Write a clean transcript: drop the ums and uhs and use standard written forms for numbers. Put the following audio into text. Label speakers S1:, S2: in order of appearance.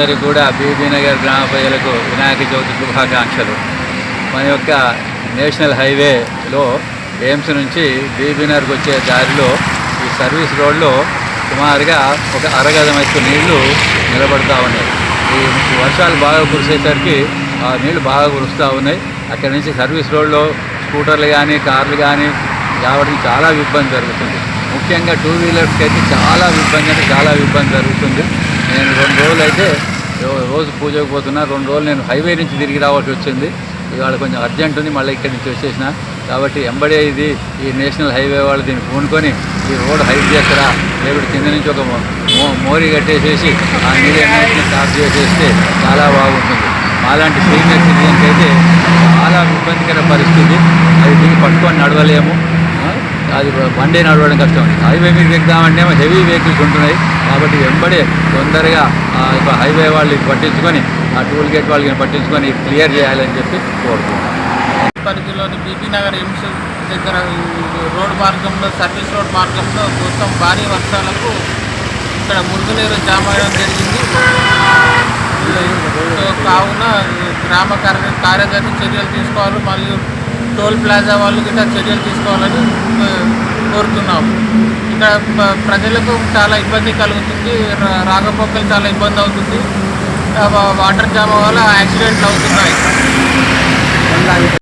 S1: అందరికీ కూడా బీబీ నగర్ గ్రామ ప్రజలకు వినాయక చవితి శుభాకాంక్షలు. మన యొక్క నేషనల్ హైవేలో ఎయిమ్స్ నుంచి బీబీ నగర్కి వచ్చే దారిలో ఈ సర్వీస్ రోడ్లో సుమారుగా ఒక అరగజం ఎత్తు నీళ్లు నిలబడుతూ ఉన్నాయి. ఈ వర్షాలు బాగా కురిసేసరికి ఆ నీళ్లు బాగా కురుస్తూ ఉన్నాయి. అక్కడి నుంచి సర్వీస్ రోడ్లో స్కూటర్లు కానీ కార్లు కానీ రావడం చాలా ఇబ్బంది జరుగుతుంది. ముఖ్యంగా టూ వీలర్స్కి అయితే చాలా ఇబ్బంది జరుగుతుంది. నేను 2 రోజులు అయితే రోజు పూజకు పోతున్నా. 2 రోజులు నేను హైవే నుంచి తిరిగి రావాల్సి వచ్చింది. ఇవాళ కొంచెం అర్జెంట్ ఉంది, మళ్ళీ ఇక్కడి నుంచి వచ్చేసిన. కాబట్టి ఎంబడే ఈ నేషనల్ హైవే వాళ్ళు దీన్ని పూనుకొని ఈ రోడ్ హైట్ చేస్తారా, లేకపోతే కింద నుంచి ఒక మోరీ కట్టేసేసి ఆ నీళ్ళన్నింటినీ సాఫ్ చేసేస్తే చాలా బాగుంటుంది. అలాంటి సీనియర్ సిటిజన్కి అయితే చాలా ఇబ్బందికర పరిస్థితి. అది దిగి పట్టుకొని నడవలేము, అది బండి నడవడం కష్టం. హైవే మీద దిగుదామంటే హెవీ వెహికల్స్ ఉంటున్నాయి. కాబట్టి వెంబడే తొందరగా హైవే వాళ్ళు పట్టించుకొని ఆ టోల్ గేట్ వాళ్ళకి పట్టించుకొని క్లియర్ చేయాలని చెప్పి కోరుకుంటున్నాం.
S2: పరిధిలోని బీబీ నగర్ ఎయిమ్స్ దగ్గర రోడ్ మార్గంలో సర్వీస్ రోడ్ మార్గంలో మొత్తం భారీ వర్షాలకు ఇక్కడ మురుగునీరు జామ అయ్యడం జరిగింది. కావున గ్రామ కార్యదర్శి చర్యలు తీసుకోవాలి, మరియు టోల్ ప్లాజా వాళ్ళు గిట్లా చర్యలు తీసుకోవాలని కోరుతున్నాము. ఇక్కడ ప్రజలకు చాలా ఇబ్బంది కలుగుతుంది, రాకపోకలు చాలా ఇబ్బంది అవుతుంది. వాటర్ జామ వల్ల యాక్సిడెంట్లు అవుతున్నాయి.